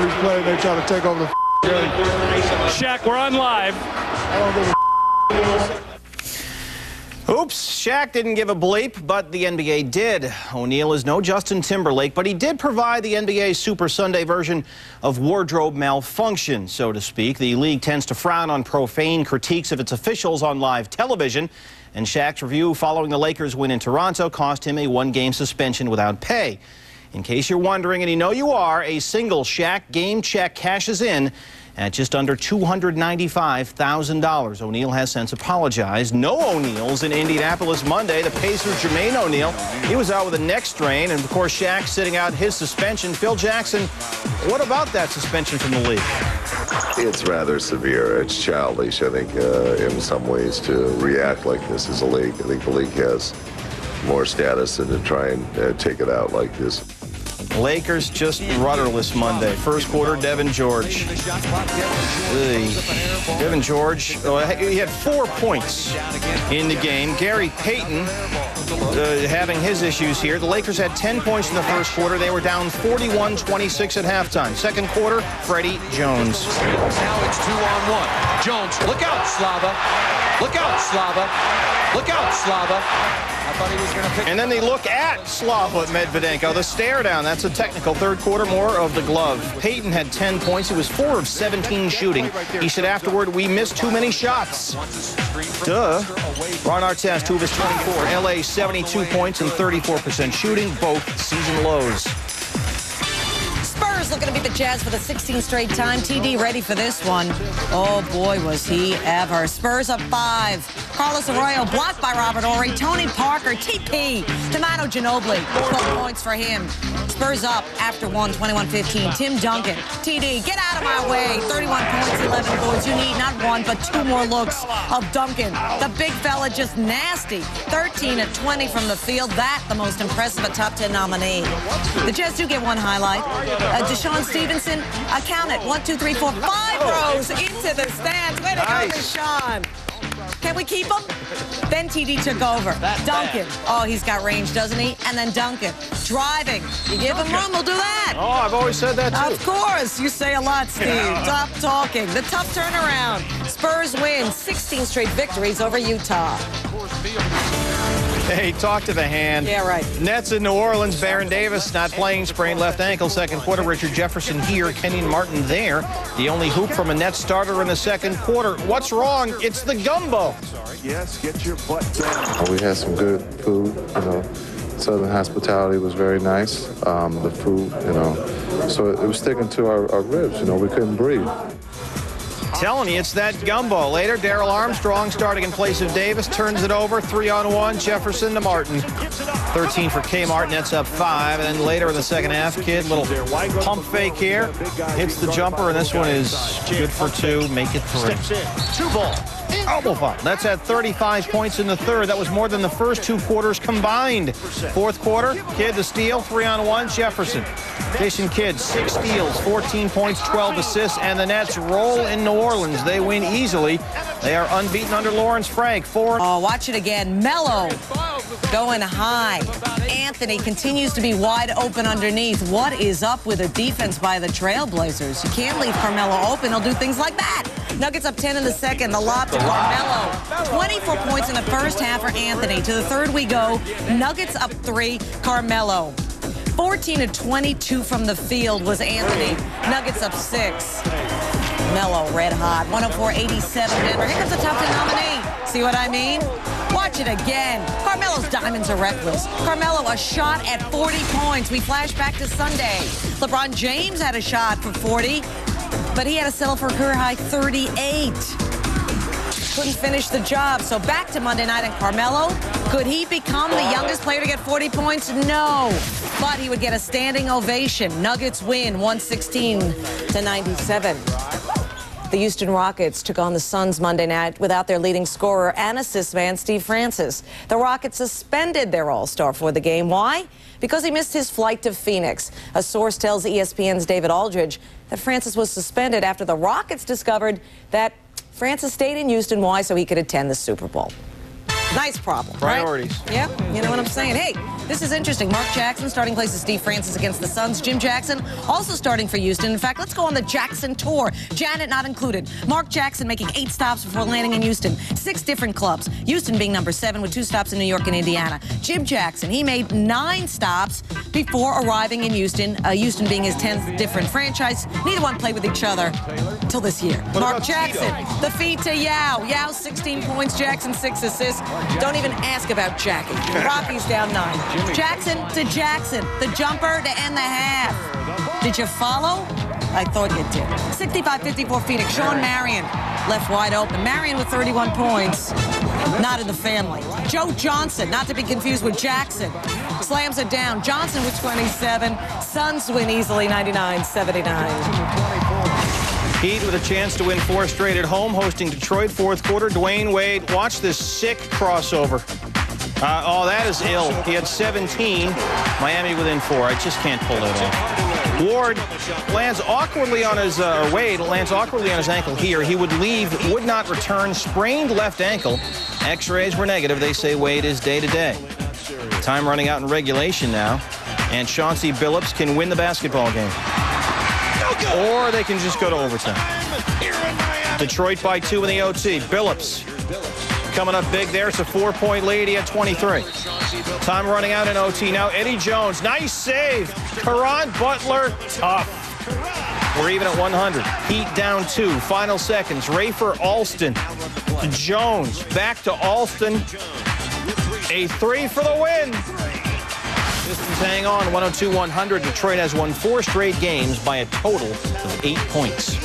Lakers play, they try to take over the game. Shaq, we're on live. I don't give a Oops, Shaq didn't give a bleep, but the NBA did. O'Neal is no Justin Timberlake, but he did provide the NBA's Super Sunday version of wardrobe malfunction, so to speak. The league tends to frown on profane critiques of its officials on live television, and Shaq's review following the Lakers' win in Toronto cost him a one-game suspension without pay. In case you're wondering, and you know you are, a single Shaq game check cashes in at just under $295,000. O'Neal has since apologized. No O'Neals in Indianapolis Monday. The Pacers' Jermaine O'Neal, he was out with a neck strain, and of course Shaq sitting out his suspension. Phil Jackson, what about that suspension from the league? It's rather severe. It's childish, I think, in some ways, to react like this as a league. I think the league has more status than to try and take it out like this. Lakers just rudderless Monday. First quarter, Devin George. Devin George, he had 4 points in the game. Gary Payton having his issues here. The Lakers had 10 points in the first quarter. They were down 41-26 at halftime. Second quarter, Freddie Jones. Now it's 2-on-1. Jones, look out, Slava. Look out, Slava. Look out, Slava. I thought he was going to pick. And then they look at Slava Medvedenko. The stare down. That's a technical. Third quarter, more of the glove. Payton had 10 points. He was 4 of 17 shooting. He said afterward, we missed too many shots. Duh. Ron Artest, 2 of his 24. LA, 72 points and 34% shooting, both season lows. Spurs looking to beat the Jazz for the 16th straight time. TD ready for this one. Oh, boy, was he ever. Spurs up 5. Carlos Arroyo blocked by Robert Horry. Tony Parker, TP. Domano Ginobili, 12 points for him. Spurs up after 1, 21-15. Tim Duncan, TD, get out of my way. 31 points, 11 boards. You need not 1, but 2 more looks of Duncan. The big fella just nasty. 13 of 20 from the field. That, the most impressive, a top 10 nominee. The Jazz do get one highlight. Deshaun Stevenson, count it. 1, 2, 3, 4, 5 rows into the stands. Way to go, Deshaun. Can we keep him? Then TD took over. Duncan. Oh, he's got range, doesn't he? And then Duncan. Driving. You give him room, we'll do that. Oh, I've always said that, too. Of course. You say a lot, Steve. Stop talking. The tough turnaround. Spurs win 16 straight victories over Utah. Hey, talk to the hand. Yeah, right. Nets in New Orleans. Baron Davis not playing, sprained left ankle. Second quarter, Richard Jefferson here, Kenyon Martin there. The only hoop from a Nets starter in the second quarter. What's wrong? It's the gumbo. yes, get your butt down. We had some good food, you know. Southern hospitality was very nice. The food, you know. So it was sticking to our ribs, you know. We couldn't breathe. Telling you, it's that gumbo. Later, Darrell Armstrong starting in place of Davis, turns it over, 3-on-1, Jefferson to Martin. 13 for Kmart, Nets up 5, and then later in the second half, Kidd, little pump fake here, hits the jumper, and this one is good for 2, make it 3. 2-ball. Elbow foul. That's at 35 points in the third. That was more than the first 2 quarters combined. Fourth quarter, Kidd the steal, 3-on-1, Jefferson. Jason Kidd, 6 steals, 14 points, 12 assists, and the Nets roll in New Orleans. They win easily. They are unbeaten under Lawrence Frank. 4. Oh, watch it again. Melo going high. Anthony continues to be wide open underneath. What is up with the defense by the Trailblazers? You can't leave Carmelo open. He'll do things like that. Nuggets up 10 in the second. The lob to Carmelo. 24 points in the first half for Anthony. To the third we go. Nuggets up 3. Carmelo. 14 of 22 from the field was Anthony. Nuggets up 6. Melo red hot. 104-87 Denver. Here comes the top 10 nominee. See what I mean? Watch it again. Carmelo's diamonds are reckless. Carmelo, a shot at 40 points. We flash back to Sunday. LeBron James had a shot for 40, but he had to settle for a career-high 38. Couldn't finish the job. So back to Monday night, and Carmelo, could he become the youngest player to get 40 points? No. But he would get a standing ovation. Nuggets win 116-97. The Houston Rockets took on the Suns Monday night without their leading scorer and assist man, Steve Francis. The Rockets suspended their all-star for the game. Why? Because he missed his flight to Phoenix. A source tells ESPN's David Aldridge that Francis was suspended after the Rockets discovered that Francis stayed in Houston. Why? So he could attend the Super Bowl. Nice problem, right? Priorities. Yeah, you know what I'm saying? Hey, this is interesting. Mark Jackson starting places Steve Francis against the Suns. Jim Jackson also starting for Houston. In fact, let's go on the Jackson tour. Janet not included. Mark Jackson making 8 stops before landing in Houston. 6 different clubs. Houston being number 7 with 2 stops in New York and Indiana. Jim Jackson, he made 9 stops before arriving in Houston. Houston being his 10th different franchise. Neither one played with each other till this year. Mark Jackson, the feed to Yao. Yao 16 points, Jackson 6 assists. Don't even ask about Jackie. Rockies down 9. Jackson to Jackson, the jumper to end the half. Did you follow? I thought you did. 65-54 Phoenix. Sean Marion left wide open. Marion with 31 points. Not in the family. Joe Johnson, not to be confused with Jackson, slams it down. Johnson with 27. Suns win easily, 99-79. Heat with a chance to win 4 straight at home, hosting Detroit. 4th quarter. Dwayne Wade, watch this sick crossover. Oh, that is ill. He had 17. Miami within 4. I just can't pull it off. Ward lands awkwardly on his, Wade lands awkwardly on his ankle here. He would leave, would not return, sprained left ankle. X-rays were negative. They say Wade is day-to-day. Time running out in regulation now. And Chauncey Billups can win the basketball game. Or they can just go to overtime. Detroit by 2 in the OT. Billups coming up big there. It's a 4-point lead. He had 23. Time running out in OT. Now Eddie Jones. Nice save. Caron Butler. Tough. We're even at 100. Heat down 2. Final seconds. Rafer Alston. Jones. Back to Alston. A 3 for the win. Pistons hang on. 102-100. Detroit has won 4 straight games by a total of 8 points.